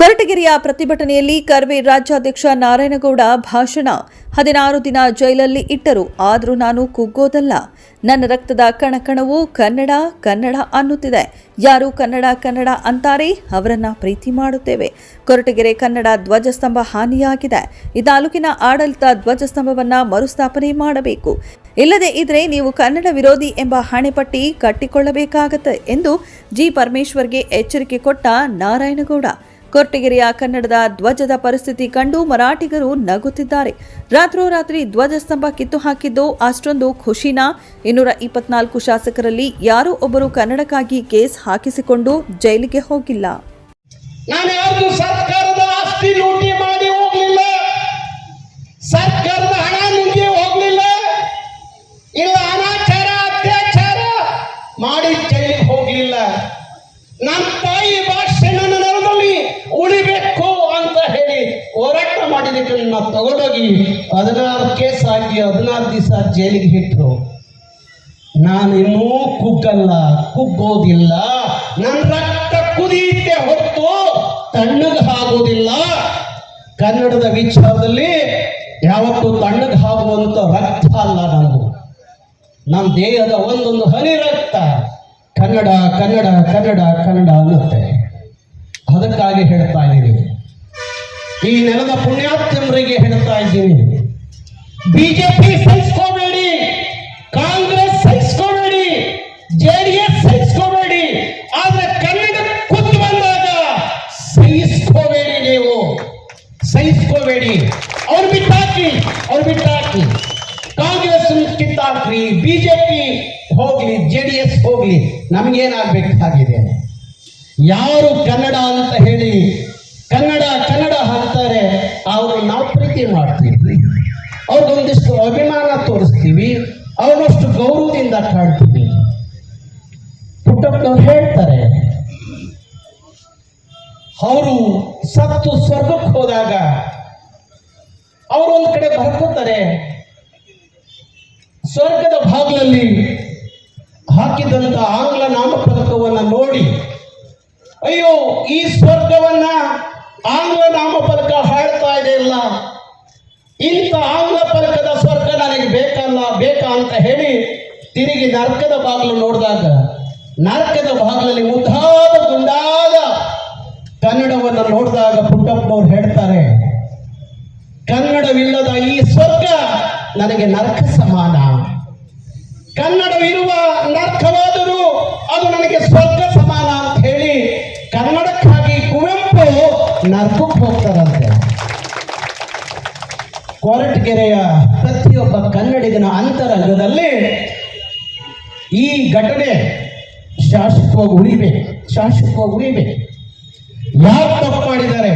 ಕೊರಟಗೆರೆಯ ಪ್ರತಿಭಟನೆಯಲ್ಲಿ ಕರ್ವೆ ರಾಜ್ಯಾಧ್ಯಕ್ಷ ನಾರಾಯಣಗೌಡ ಭಾಷಣ. 16 ದಿನ ಜೈಲಲ್ಲಿ ಇಟ್ಟರು, ಆದರೂ ನಾನು ಕುಗ್ಗೋದಲ್ಲ. ನನ್ನ ರಕ್ತದ ಕಣಕಣವು ಕನ್ನಡ ಕನ್ನಡ ಅನ್ನುತ್ತಿದೆ. ಯಾರು ಕನ್ನಡ ಕನ್ನಡ ಅಂತಾರೆ ಅವರನ್ನ ಪ್ರೀತಿ ಮಾಡುತ್ತೇವೆ. ಕೊರಟಗೆರೆ ಕನ್ನಡ ಧ್ವಜಸ್ತಂಭ ಹಾನಿಯಾಗಿದೆ. ಈ ತಾಲೂಕಿನ ಆಡಳಿತ ಧ್ವಜಸ್ತಂಭವನ್ನ ಮರುಸ್ಥಾಪನೆ ಮಾಡಬೇಕು. ಇಲ್ಲದೇ ಇದ್ರೆ ನೀವು ಕನ್ನಡ ವಿರೋಧಿ ಎಂಬ ಹಣೆಪಟ್ಟಿ ಕಟ್ಟಿಕೊಳ್ಳಬೇಕಾಗತ್ತೆ ಎಂದು ಜಿ ಪರಮೇಶ್ವರ್ಗೆ ಎಚ್ಚರಿಕೆ ಕೊಟ್ಟ ನಾರಾಯಣಗೌಡ. ಕೊರಟಗೆರೆಯ ಕನ್ನಡದ ಧ್ವಜದ ಪರಿಸ್ಥಿತಿ ಕಂಡು ಮರಾಠಿಗರು ನಗುತ್ತಿದ್ದಾರೆ. ರಾತ್ರೋರಾತ್ರಿ ಧ್ವಜಸ್ತಂಭ ಕಿತ್ತು ಹಾಕಿದ್ದು ಅಷ್ಟೊಂದು ಖುಷಿನಾ? 224 ಶಾಸಕರಲ್ಲಿ ಯಾರೋ ಒಬ್ಬರು ಕನ್ನಡಕ್ಕಾಗಿ ಕೇಸ್ ಹಾಕಿಸಿಕೊಂಡು ಜೈಲಿಗೆ ಹೋಗಿಲ್ಲ. ನಾನು ಯಾವುದು ಸರ್ಕಾರದ ಆಸ್ತಿ ಲೂಟಿ ಮಾಡಿ ಹೋಗಲಿಲ್ಲ, ಸರ್ಕಾರದ ಹಣ ನುಂಗಿ ಹೋಗಲಿಲ್ಲ, ಇಲ್ಲ ಅನಾಚಾರ ಅತ್ಯಾಚಾರ ಮಾಡಿ ಜೈಲಿಗೆ ಹೋಗಲಿಲ್ಲ. ನನ್ನ ತಾಯಿ ಭಾಷೆ ನನ್ನ ನೆಲದಲ್ಲಿ ಉಳಿಬೇಕು ಅಂತ ಹೇಳಿ ಹೋರಾಟ ಮಾಡಿದಕ್ಕೆ ನನ್ನ ತಗೊಂಡೋಗಿ 16 ಕೇಸ್ ಹಾಕಿ 16 ದಿವಸ ಜೈಲಿಗೆ ಇಟ್ಟರು. ನಾನು ಇನ್ನೂ ಕುಗ್ಗೋದಿಲ್ಲ. ನನ್ನ ರಕ್ತ ಕುದಿಯುತ್ತೆ ಹೊತ್ತು ತಣ್ಣಗಾಗೋದಿಲ್ಲ. ಕನ್ನಡದ ವಿಚಾರದಲ್ಲಿ ಯಾವತ್ತೂ ತಣ್ಣಗಾಗುವಂತ ರಕ್ತ ಅಲ್ಲ ನಮ್ದು. ನಮ್ಮ ದೇಹದ ಒಂದೊಂದು ಹನಿ ರಕ್ತ ಕನ್ನಡ ಕನ್ನಡ ಕನ್ನಡ ಕನ್ನಡ ಅನ್ನುತ್ತೆ. ಅದಕ್ಕಾಗಿ ಹೇಳ್ತಾ ಇದ್ದೀನಿ, ಈ ನೆಲದ ಪುಣ್ಯಾತ್ಮರಿಗೆ ಹೇಳ್ತಾ ಇದ್ದೀನಿ, ಬಿಜೆಪಿ ಸಹಿಸ್ಕೋಬೇಡಿ, ಕಾಂಗ್ರೆಸ್ ಸಹಿಸ್ಕೋಬೇಡಿ, ಜೆಡಿಎಸ್ ಸಹಿಸ್ಕೋಬೇಡಿ, ಆದ್ರೆ ಕನ್ನಡ ಕುತ್ತು ಬಂದಾಗ ಸಹಿಸ್ಕೋಬೇಡಿ. ನೀವು ಸಹಿಸ್ಕೋಬೇಡಿ. ಅವ್ರು ಬಿಟ್ಟಾಕಿ ಕಾಂಗ್ರೆಸ್ ಕಿತ್ತಾಕ್ರಿ, ಬಿಜೆಪಿ ಹೋಗ್ಲಿ, ಜೆಡಿಎಸ್ ಹೋಗ್ಲಿ, ನಮಗೇನಾಗಬೇಕಾಗಿದೆ? ಯಾರು ಕನ್ನಡ ಅಂತ ಹೇಳಿ ಕನ್ನಡ ಕನ್ನಡ ಅಂತಾರೆ ಅವರು ನಾವು ಪ್ರೀತಿ ಮಾಡ್ತೀವಿ, ಅವ್ರಿಗೊಂದಿಷ್ಟು ಅಭಿಮಾನ ತೋರಿಸ್ತೀವಿ, ಅವ್ರನ್ನಷ್ಟು ಗೌರವದಿಂದ ಕಾಡ್ತೀವಿ. ಪುಟ್ಟಪ್ಪನವ್ರು ಹೇಳ್ತಾರೆ, ಅವರು ಸತ್ತು ಸ್ವರ್ಗಕ್ಕೆ ಹೋದಾಗ ಅವರು ಒಂದ್ ಕಡೆ ಬರ್ಕೋತಾರೆ, ಸ್ವರ್ಗದ ಬಾಗಿಲಲ್ಲಿ ಹಾಕಿದಂತ ಆಂಗ್ಲ ನಾಮಫಲಕವನ್ನ ನೋಡಿ, ಅಯ್ಯೋ ಈ ಸ್ವರ್ಗವನ್ನ ಆಂಗ್ಲ ನಾಮಫಲಕ ಹಾಳ್ತಾ ಇದೆ, ಇಲ್ಲ ಇಂಥ ಆಂಗ್ಲ ಫಲಕದ ಸ್ವರ್ಗ ನನಗೆ ಬೇಕಾ ಅಂತ ಹೇಳಿ ತಿರುಗಿ ನರಕದ ಬಾಗಿಲು ನೋಡಿದಾಗ ನರಕದ ಬಾಗಿಲಲ್ಲಿ ಮುದ್ದಾದ ಗುಂಡಾದ ಕನ್ನಡವನ್ನು ನೋಡಿದಾಗ ಪುಟ್ಟಪ್ಪನವ್ರು ಹೇಳ್ತಾರೆ, ಕನ್ನಡವಿಲ್ಲದ ಈ ಸ್ವರ್ಗ ನನಗೆ ನರಕ ಸಮಾನ. ಕನ್ನಡವಿರುವ ನರಕವಾದರೂ ಅದು ನನಗೆ ಸ್ವರ್ಗ ಸಮಾನ ಅಂತ ಹೇಳಿ ಕನ್ನಡಕ್ಕಾಗಿ ಕುವೆಂಪು ನರಕಕ್ಕೆ ಹೋಗ್ತಾರಂತೆ. ಕೊರಟಗೆರೆಯ ಪ್ರತಿಯೊಬ್ಬ ಕನ್ನಡಿಗನ ಅಂತರಂಗದಲ್ಲಿ ಈ ಘಟನೆ ಶಾಶ್ವತವಾಗಿ ಉಳಿಬೇಕು. ಯಾರು ತಪ್ಪು ಮಾಡಿದ್ದಾರೆ?